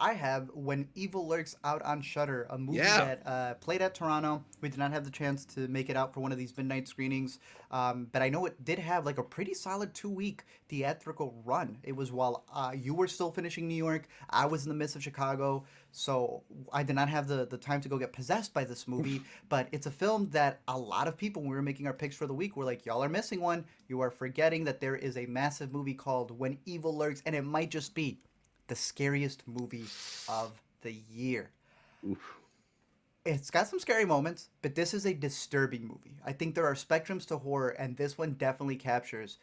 I have When Evil Lurks out on Shutter, a movie Yeah. that played at Toronto. We did not have the chance to make it out for one of these midnight screenings, but I know it did have like a pretty solid 2 week theatrical run. It was while you were still finishing New York, I was in the midst of Chicago, so I did not have the time to go get possessed by this movie. But it's a film that a lot of people, when we were making our picks for the week, were like, y'all are missing one. You are forgetting that there is a massive movie called When Evil Lurks, and it might just be the scariest movie of the year. Oof. It's got some scary moments, but this is a disturbing movie. I think there are spectrums to horror, and this one definitely captures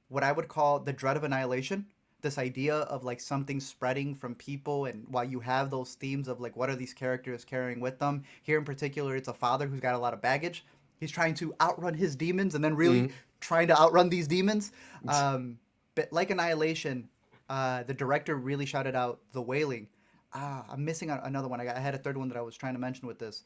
what I would call the dread of annihilation. This idea of like something spreading from people, and while you have those themes of like what are these characters carrying with them. Here in particular, it's a father who's got a lot of baggage. He's trying to outrun his demons, and then really Mm. trying to outrun these demons. But like Annihilation, the director really shouted out The Wailing. I'm missing another one. I had a third one that I was trying to mention with this.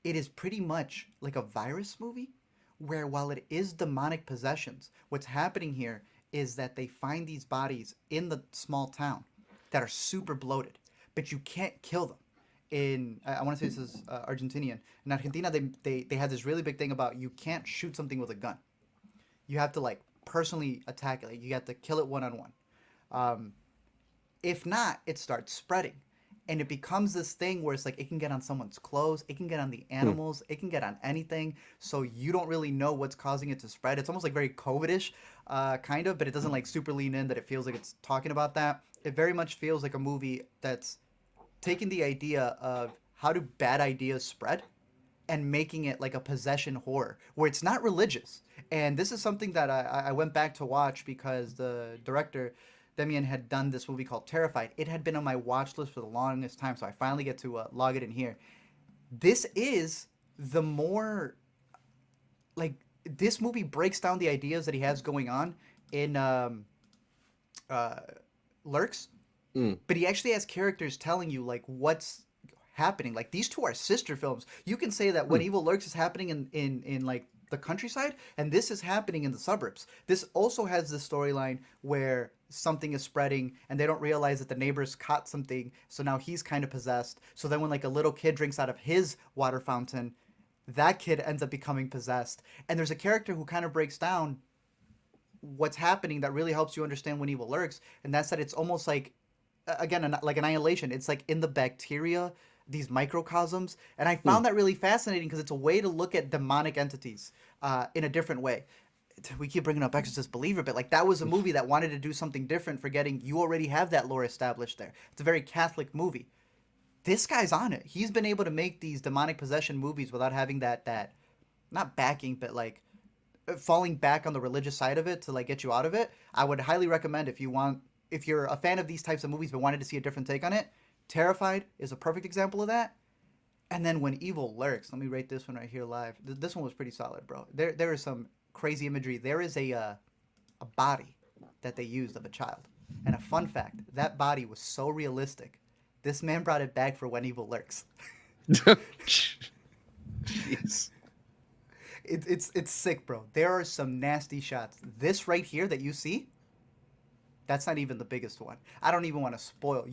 It is pretty much like a virus movie where while it is demonic possessions, what's happening here is that they find these bodies in the small town that are super bloated, but you can't kill them. I want to say this is Argentinian. In Argentina, they had this really big thing about you can't shoot something with a gun. You have to like personally attack it. Like, you have to kill it one on one. If not, it starts spreading. And it becomes this thing where it's like it can get on someone's clothes, it can get on the Mm. animals, it can get on anything. So you don't really know what's causing it to spread. It's almost like very COVID-ish, kind of, but it doesn't like super lean in that it feels like it's talking about that. It very much feels like a movie that's taking the idea of how do bad ideas spread and making it like a possession horror where it's not religious. And this is something that I went back to watch because the director, Demian, had done this movie called Terrified. It had been on my watch list for the longest time, so I finally get to log it in here. This is the more like this movie breaks down the ideas that he has going on in uh, Lurks, Mm. but he actually has characters telling you like what's happening. Like these two are sister films. You can say that When Mm. Evil Lurks is happening in like the countryside, and this is happening in the suburbs. This also has this storyline where something is spreading and they don't realize that the neighbors caught something, so now he's kind of possessed. So then when like a little kid drinks out of his water fountain, that kid ends up becoming possessed. And there's a character who kind of breaks down what's happening that really helps you understand When Evil Lurks, and that's that it's almost like again like annihilation. It's like in the bacteria, these microcosms, and I Mm. found that really fascinating because it's a way to look at demonic entities in a different way. We keep bringing up Exorcist Believer, but like that was a movie that wanted to do something different, forgetting you already have that lore established there. It's a very Catholic movie. This guy's on it. He's been able to make these demonic possession movies without having that not backing, but like falling back on the religious side of it to like get you out of it. I would highly recommend if you're a fan of these types of movies but wanted to see a different take on it. Terrified is a perfect example of that. And then When Evil Lurks, let me rate this one right here live. This one was pretty solid, bro. There is some crazy imagery. There is a body that they used of a child, and a fun fact: that body was so realistic. This man brought it back for When Evil Lurks. Jeez. It's sick, bro. There are some nasty shots. This right here that you see, that's not even the biggest one. I don't even want to spoil.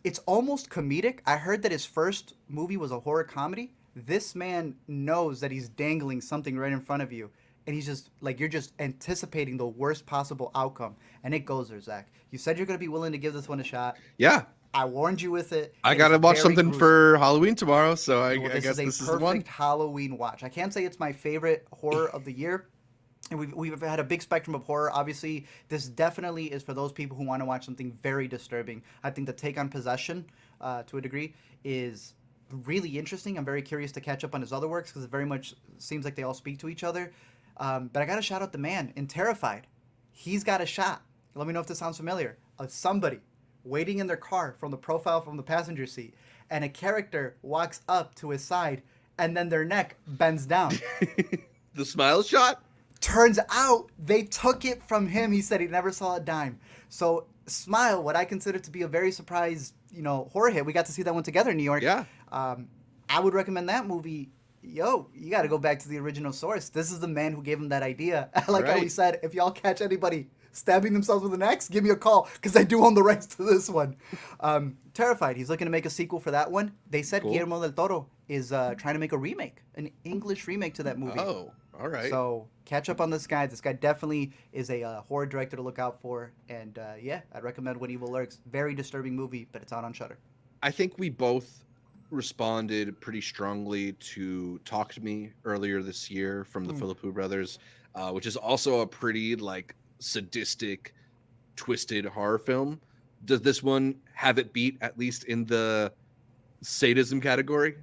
It's almost comedic. I heard that his first movie was a horror comedy. This man knows that he's dangling something right in front of you, and he's just like you're just anticipating the worst possible outcome, and it goes there, Zach. You said you're gonna be willing to give this one a shot. Yeah. I warned you with it. I It is gotta watch very something gruesome. for Halloween tomorrow, so Well, I this is guess a this is the one. perfect Halloween watch. I can't say it's my favorite horror of the year, and we've had a big spectrum of horror. Obviously, this definitely is for those people who want to watch something very disturbing. I think the take on Possession, to a degree, is really interesting. I'm very curious to catch up on his other works because it very much seems like they all speak to each other. But I got to shout out the man in Terrified. He's got a shot. Let me know if this sounds familiar. Of somebody waiting in their car from the profile from the passenger seat, and a character walks up to his side, and then their neck bends down. The smile shot? Turns out they took it from him. He said he never saw a dime. So Smile, what I consider to be a very surprise, horror hit. We got to see that one together in New York. Yeah. I would recommend that movie. Yo, you got to go back to the original source. This is the man who gave him that idea. Like how he Right. said, if y'all catch anybody stabbing themselves with an axe, give me a call because I do own the rights to this one. Terrified. He's looking to make a sequel for that one. They said Cool. Guillermo del Toro is trying to make a remake, an English remake to that movie. Oh, all right. So catch up on this guy. This guy definitely is a horror director to look out for. And yeah, I'd recommend When Evil Lurks. Very disturbing movie, but it's out on Shudder. I think we both responded pretty strongly to Talk to Me earlier this year from the Philippou brothers, which is also a pretty like sadistic, twisted horror film. Does this one have it beat, at least in the sadism category?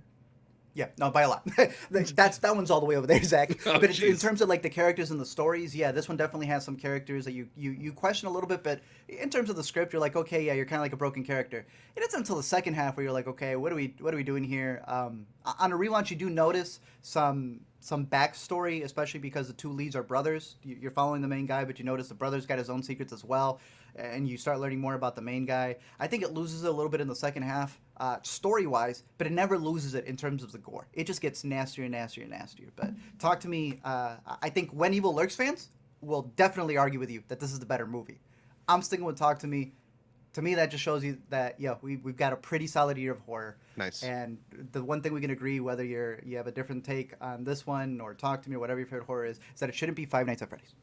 Yeah, no, by a lot. That one's all the way over there, Zach. Oh, But in jeez. terms of like the characters and the stories, yeah, this one definitely has some characters that you question a little bit. But in terms of the script, you're like, okay, yeah, you're kind of like a broken character. It isn't until the second half where you're like, okay, what are we doing here? On a relaunch, you do notice some backstory, especially because the two leads are brothers. You're following the main guy, but you notice the brother's got his own secrets as well, and you start learning more about the main guy. I think it loses it a little bit in the second half, story-wise, but it never loses it in terms of the gore. It just gets nastier and nastier and nastier. But Talk to Me, I think When Evil Lurks fans will definitely argue with you that this is the better movie. I'm sticking with Talk to Me. To me, that just shows you that we've got a pretty solid year of horror. Nice. And the one thing we can agree, whether you have a different take on this one or Talk to Me or whatever your favorite horror is that it shouldn't be Five Nights at Freddy's.